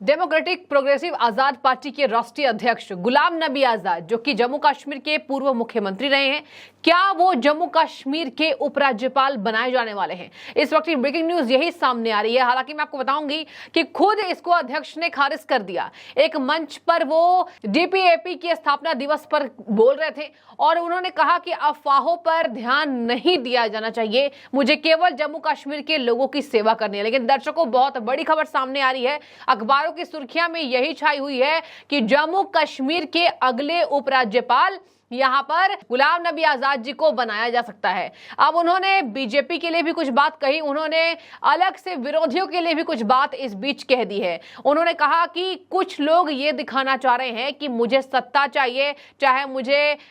Democratic progressive आजाद party के राष्ट्रीय अध्यक्ष गुलाम नबी आजाद, जो कि जम्मू कश्मीर के पूर्व मुख्यमंत्री रहे हैं, क्या वो जम्मू कश्मीर के उपराज्यपाल बनाए जाने वाले हैं? इस वक्त की ब्रेकिंग न्यूज यही सामने आ रही है। हालांकि मैं आपको बताऊंगी कि खुद इसको अध्यक्ष ने खारिज कर दिया। एक मंच पर वो डीपीएपी के स्थापना दिवस पर बोल रहे थे और उन्होंने कहा कि अफवाहों पर ध्यान नहीं दिया जाना चाहिए, मुझे केवल जम्मू कश्मीर के लोगों की सेवा करनी है। लेकिन दर्शकों, बहुत बड़ी खबर सामने आ रही है। अखबारों की सुर्खियां में यही छाई हुई है कि जम्मू कश्मीर के अगले उपराज्यपाल यहां पर गुलाम नबी आजाद जी को बनाया जा सकता है। अब उन्होंने बीजेपी के लिए भी कुछ बात कही, उन्होंने अलग से विरोधियों के लिए भी कुछ बात इस बीच कह दी है। उन्होंने कहा कि कुछ लोग ये दिखाना चाह रहे हैं कि मुझे सत्ता चाहिए, चाहे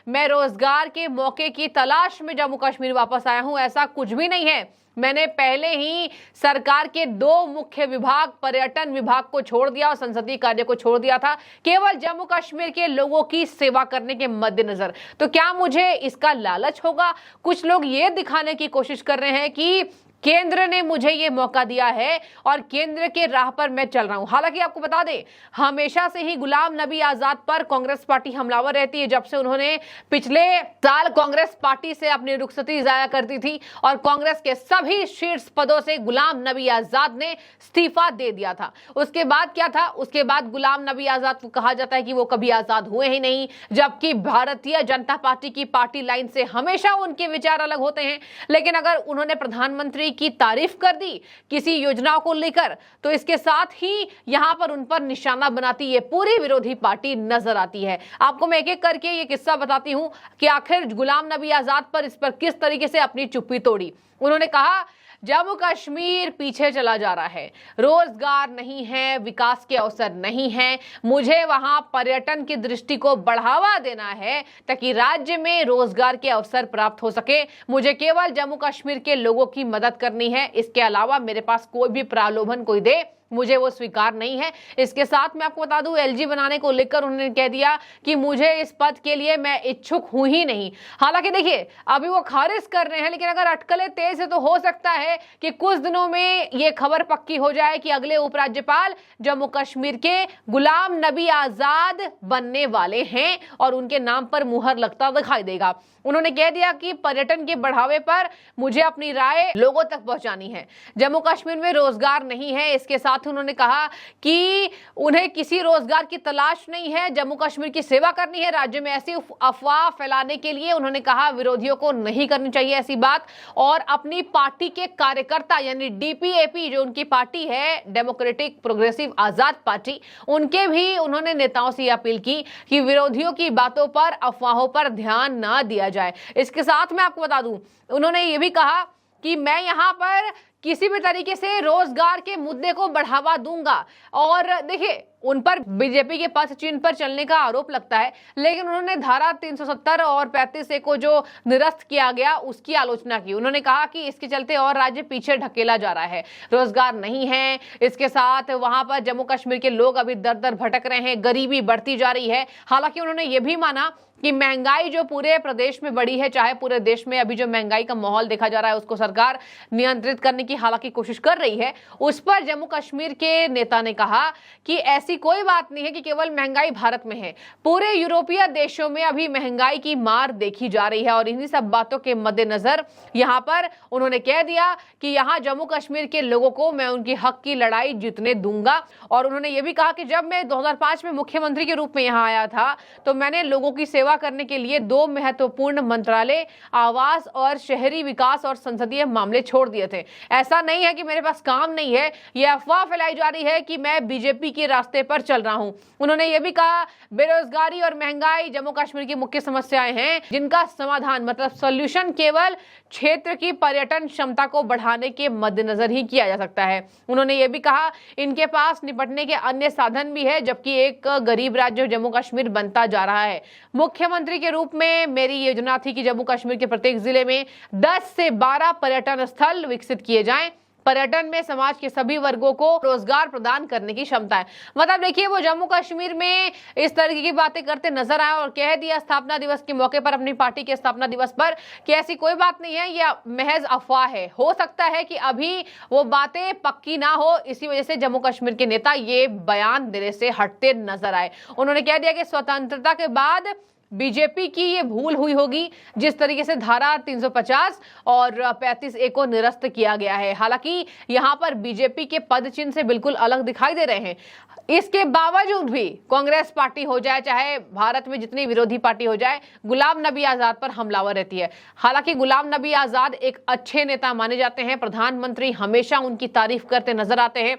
मैं रोजगार के मौके की तलाश में जम्मू कश्मीर वापस आया हूं, ऐसा कुछ भी नहीं है। मैंने पहले ही सरकार के 2 मुख्य विभाग, पर्यटन विभाग को छोड़ दिया और संसदीय कार्य को छोड़ दिया था, केवल जम्मू कश्मीर के लोगों की सेवा करने के मद्देनजर। तो क्या मुझे इसका लालच होगा? कुछ लोग ये दिखाने की कोशिश कर रहे हैं कि केंद्र ने मुझे ये मौका दिया है और केंद्र के राह पर मैं चल रहा हूं। हालांकि आपको बता दें, हमेशा से ही गुलाम नबी आजाद पर कांग्रेस पार्टी हमलावर रहती है। जब से उन्होंने पिछले साल कांग्रेस पार्टी से अपनी रुखसती जाया करती थी और कांग्रेस के सभी शीर्ष पदों से गुलाम नबी आजाद ने इस्तीफा दे दिया था। उसके बाद क्या था? उसके बाद गुलाम नबी आजाद को कहा जाता है कि वो कभी आजाद हुए ही नहीं, जबकि भारतीय जनता पार्टी की पार्टी लाइन से हमेशा उनके विचार अलग होते हैं। लेकिन अगर उन्होंने प्रधानमंत्री की तारीफ कर दी किसी योजनाओं को लेकर, तो इसके साथ ही यहां पर उन पर निशाना बनाती ये पूरी विरोधी पार्टी नजर आती है। आपको मैं एक एक करके ये किस्सा बताती हूं कि आखिर गुलाम नबी आजाद पर इस पर किस तरीके से अपनी चुप्पी तोड़ी। उन्होंने कहा, जम्मू कश्मीर पीछे चला जा रहा है, रोजगार नहीं है, विकास के अवसर नहीं है, मुझे वहां पर्यटन की दृष्टि को बढ़ावा देना है ताकि राज्य में रोजगार के अवसर प्राप्त हो सके। मुझे केवल जम्मू कश्मीर के लोगों की मदद करनी है, इसके अलावा मेरे पास कोई भी प्रलोभन कोई दे, मुझे वो स्वीकार नहीं है। इसके साथ मैं आपको बता दूं, एलजी बनाने को लेकर उन्होंने कह दिया कि मुझे इस पद के लिए मैं इच्छुक हूं ही नहीं। हालांकि देखिए, अभी वो खारिज कर रहे हैं, लेकिन अगर अटकलें तेज है तो हो सकता है कि कुछ दिनों में ये खबर पक्की हो जाए कि अगले उपराज्यपाल जम्मू कश्मीर के गुलाम नबी आजाद बनने वाले हैं और उनके नाम पर मुहर लगता दिखाई देगा। उन्होंने कह दिया कि पर्यटन के बढ़ावे पर मुझे अपनी राय लोगों तक पहुंचानी है। जम्मू कश्मीर में रोजगार नहीं है, इसके साथ उन्होंने कहा कि उन्हें किसी रोजगार की तलाश नहीं है, जम्मू कश्मीर की सेवा करनी है। राज्य में ऐसी अफवाह फैलाने के लिए उन्होंने कहा विरोधियों को नहीं करनी चाहिए ऐसी बात। और अपनी पार्टी के कार्यकर्ता यानी डीपीएपी, जो उनकी पार्टी है, डेमोक्रेटिक प्रोग्रेसिव आजाद पार्टी, उनके भी उन्होंने नेताओं से अपील की कि विरोधियों की बातों पर, अफवाहों पर ध्यान ना दिया जाए। इसके साथ मैं आपको बता दूं, उन्होंने ये भी कहा कि मैं यहां पर किसी भी तरीके से रोजगार के मुद्दे को बढ़ावा दूंगा। और देखिए, उन पर बीजेपी के पथ चिन्ह पर चलने का आरोप लगता है, लेकिन उन्होंने धारा 370 और 35A को जो निरस्त किया गया उसकी आलोचना की। उन्होंने कहा कि इसके चलते और राज्य पीछे ढकेला जा रहा है, रोजगार नहीं है, इसके साथ वहां पर जम्मू कश्मीर के लोग अभी दर दर भटक रहे हैं, गरीबी बढ़ती जा रही है। हालांकि उन्होंने ये भी माना कि महंगाई जो पूरे प्रदेश में बढ़ी है, चाहे पूरे देश में अभी जो महंगाई का माहौल देखा जा रहा है उसको सरकार नियंत्रित करने की हालांकि कोशिश कर रही है, उस पर जम्मू कश्मीर के नेता ने कहा कि ऐसी कोई बात नहीं है कि केवल महंगाई भारत में है, पूरे यूरोपीय देशों में अभी महंगाई की मार देखी जा रही है। और इन्हीं सब बातों के मद्देनजर यहां पर उन्होंने कह दिया कि यहां जम्मू कश्मीर के लोगों को मैं उनकी हक की लड़ाई जीतने दूंगा। और उन्होंने ये भी कहा कि जब मैं 2005 में मुख्यमंत्री के रूप में यहां आया था तो मैंने लोगों की सेवा करने के लिए 2 महत्वपूर्ण मंत्रालय, आवास और शहरी विकास और संसदीय मामले छोड़ दिए थे। ऐसा नहीं है कि मेरे पास काम नहीं है, यह अफवाह फैलाई जा रही है कि मैं बीजेपी के रास्ते पर चल रहा हूं। उन्होंने यह भी कहा, बेरोजगारी और महंगाई जम्मू कश्मीर की मुख्य समस्याएं हैं, जिनका समाधान मतलब सोल्यूशन केवल क्षेत्र की पर्यटन क्षमता को बढ़ाने के मद्देनजर ही किया जा सकता है। उन्होंने ये भी कहा, इनके पास निपटने के अन्य साधन भी है, जबकि एक गरीब राज्य जम्मू कश्मीर बनता जा रहा है। मुख्यमंत्री के रूप में मेरी योजना थी कि जम्मू कश्मीर के प्रत्येक जिले में 10 से 12 पर्यटन स्थल विकसित किए जाएं, पर्यटन में समाज के सभी वर्गों को रोजगार प्रदान करने की क्षमता है। मतलब देखिए, वो जम्मू कश्मीर में इस तरीके की बातें करते नजर आए और कह दिया स्थापना दिवस के मौके पर, अपनी पार्टी के स्थापना दिवस पर, कि ऐसी कोई बात नहीं है, यह महज अफवाह है। हो सकता है कि अभी वो बातें पक्की ना हो, इसी वजह से जम्मू कश्मीर के नेता ये बयान देने से हटते नजर आए। उन्होंने कह दिया कि स्वतंत्रता के बाद बीजेपी की ये भूल हुई होगी जिस तरीके से धारा 350 और 35A को निरस्त किया गया है। हालांकि यहां पर बीजेपी के पद चिन्ह से बिल्कुल अलग दिखाई दे रहे हैं। इसके बावजूद भी कांग्रेस पार्टी हो जाए, चाहे भारत में जितनी विरोधी पार्टी हो जाए, गुलाम नबी आजाद पर हमलावर रहती है। हालांकि गुलाम नबी आजाद एक अच्छे नेता माने जाते हैं, प्रधानमंत्री हमेशा उनकी तारीफ करते नजर आते हैं।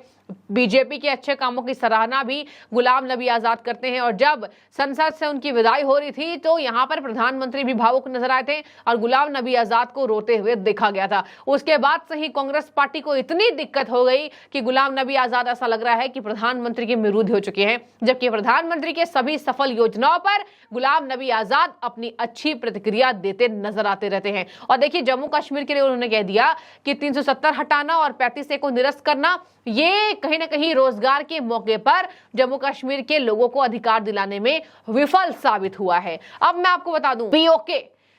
बीजेपी के अच्छे कामों की सराहना भी गुलाम नबी आजाद करते हैं। और जब संसद से उनकी विदाई हो रही थी तो यहां पर प्रधानमंत्री भी भावुक नजर आए थे और गुलाम नबी आजाद को रोते हुए देखा गया था। उसके बाद से ही कांग्रेस पार्टी को इतनी दिक्कत हो गई कि गुलाम नबी आजाद ऐसा लग रहा है कि प्रधानमंत्री के विरुद्ध हो चुके हैं, जबकि प्रधानमंत्री के सभी सफल योजनाओं पर गुलाम नबी आजाद अपनी अच्छी प्रतिक्रिया देते नजर आते रहते हैं। और देखिए, जम्मू कश्मीर के लिए उन्होंने कह दिया कि 370 हटाना और 35A को निरस्त करना, ये कहीं ना कहीं रोजगार के मौके पर जम्मू कश्मीर के लोगों को अधिकार दिलाने में विफल साबित हुआ है। अब मैं आपको बता दूं, POK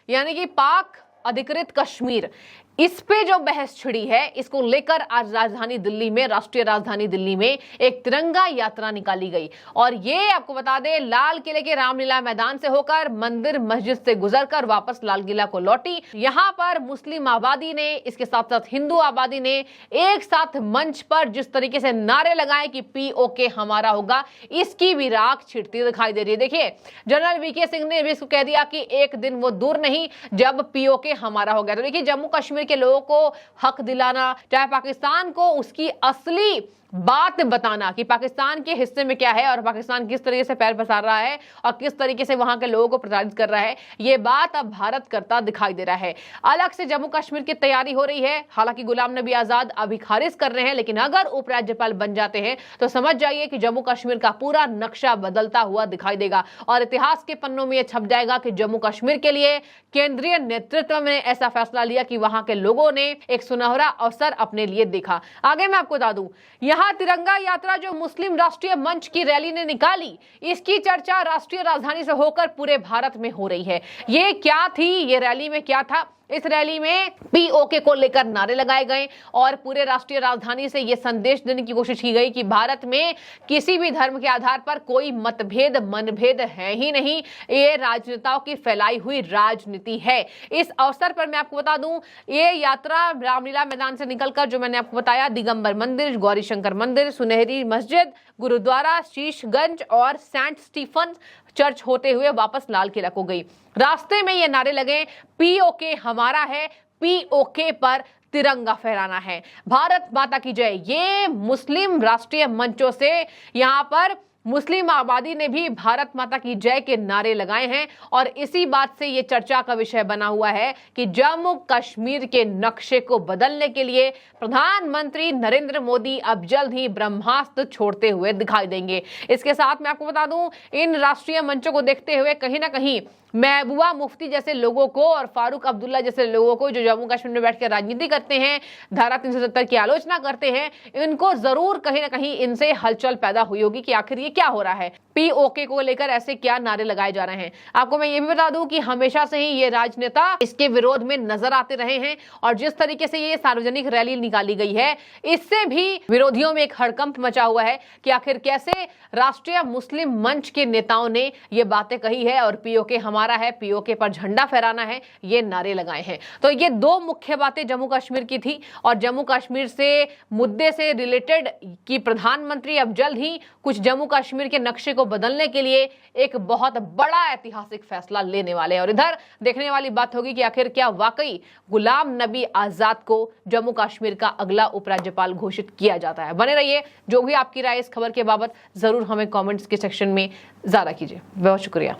यानी कि पाक अधिकृत कश्मीर, इस पे जो बहस छिड़ी है, इसको लेकर आज राजधानी दिल्ली में, राष्ट्रीय राजधानी दिल्ली में एक तिरंगा यात्रा निकाली गई। और ये आपको बता दें, लाल किले के रामलीला मैदान से होकर मंदिर मस्जिद से गुजरकर वापस लाल किला को लौटी। यहाँ पर मुस्लिम आबादी ने, इसके साथ साथ हिंदू आबादी ने एक साथ मंच पर जिस तरीके से नारे लगाए कि POK हमारा होगा, इसकी भी राख छिड़ती दिखाई दे रही है। देखिए, जनरल VK सिंह ने भी इसको कह दिया कि एक दिन वो दूर नहीं जब POK हमारा हो गया। तो देखिए, जम्मू कश्मीर के लोगों को हक दिलाना, चाहे पाकिस्तान को उसकी असली बात बताना कि पाकिस्तान के हिस्से में क्या है और पाकिस्तान किस तरीके से पैर पसार रहा है और किस तरीके से वहां के लोगों को प्रताड़ित कर रहा है, ये बात अब भारत करता दिखाई दे रहा है। अलग से जम्मू कश्मीर की तैयारी हो रही है। हालांकि गुलाम नबी आजाद अभी खारिज कर रहे हैं, लेकिन अगर उपराज्यपाल बन जाते हैं तो समझ जाइए कि जम्मू कश्मीर का पूरा नक्शा बदलता हुआ दिखाई देगा और इतिहास के पन्नों में यह छप जाएगा कि जम्मू कश्मीर के लिए केंद्रीय नेतृत्व ने ऐसा फैसला लिया कि वहां के लोगों ने एक सुनहरा अवसर अपने लिए देखा। आगे मैं आपको बता दूं, यहां तिरंगा यात्रा जो मुस्लिम राष्ट्रीय मंच की रैली ने निकाली, इसकी चर्चा राष्ट्रीय राजधानी से होकर पूरे भारत में हो रही है। ये क्या थी, ये रैली में क्या था? इस रैली में POK को लेकर नारे लगाए गए और पूरे राष्ट्रीय राजधानी से यह संदेश देने की कोशिश की गई कि भारत में किसी भी धर्म के आधार पर कोई मतभेद मनभेद है ही नहीं, ये राजनेताओं की फैलाई हुई राजनीति है। इस अवसर पर मैं आपको बता दूं, ये यात्रा रामलीला मैदान से निकलकर, जो मैंने आपको बताया, दिगंबर मंदिर, गौरी शंकर मंदिर, सुनहरी मस्जिद, गुरुद्वारा, शीशगंज और सेंट स्टीफन चर्च होते हुए वापस लाल किला को गई। रास्ते में ये नारे लगे, POK हमारा है, POK पर तिरंगा फहराना है, भारत माता की जय। ये मुस्लिम राष्ट्रीय मंचों से यहाँ पर मुस्लिम आबादी ने भी भारत माता की जय के नारे लगाए हैं और इसी बात से ये चर्चा का विषय बना हुआ है कि जम्मू कश्मीर के नक्शे को बदलने के लिए प्रधानमंत्री नरेंद्र मोदी अब जल्द ही ब्रह्मास्त्र छोड़ते हुए दिखाई देंगे। इसके साथ मैं आपको बता दूं, इन राष्ट्रीय मंचों को देखते हुए कहीं ना कहीं महबूबा मुफ्ती जैसे लोगों को और फारूक अब्दुल्ला जैसे लोगों को, जो जम्मू कश्मीर में बैठकर राजनीति करते हैं, धारा 370 की आलोचना करते हैं, इनको जरूर कहीं ना कहीं इनसे हलचल पैदा हुई होगी कि आखिर ये क्या हो रहा है, POK को लेकर ऐसे क्या नारे लगाए जा रहे हैं। आपको मैं ये भी बता दूं कि हमेशा से ही ये राजनेता इसके विरोध में नजर आते रहे हैं और जिस तरीके से ये सार्वजनिक रैली निकाली गई है, इससे भी विरोधियों में एक हड़कंप मचा हुआ है कि आखिर कैसे राष्ट्रीय मुस्लिम मंच के नेताओं ने ये बातें कही है और POK हमारा है, POK पर झंडा फहराना है, ये नारे लगाए हैं। तो ये दो मुख्य बातें जम्मू कश्मीर की थी और जम्मू कश्मीर से मुद्दे से रिलेटेड कि प्रधानमंत्री अब जल्द ही कुछ जम्मू कश्मीर के नक्शे को बदलने के लिए एक बहुत बड़ा ऐतिहासिक फैसला लेने वाले हैं। और इधर देखने वाली बात होगी कि आखिर क्या वाकई गुलाम नबी आजाद को जम्मू कश्मीर का अगला उपराज्यपाल घोषित किया जाता है। बने रहिए, जो भी आपकी राय इस खबर के बाबत जरूर हमें कमेंट्स के सेक्शन में ज्यादा कीजिए। बहुत शुक्रिया।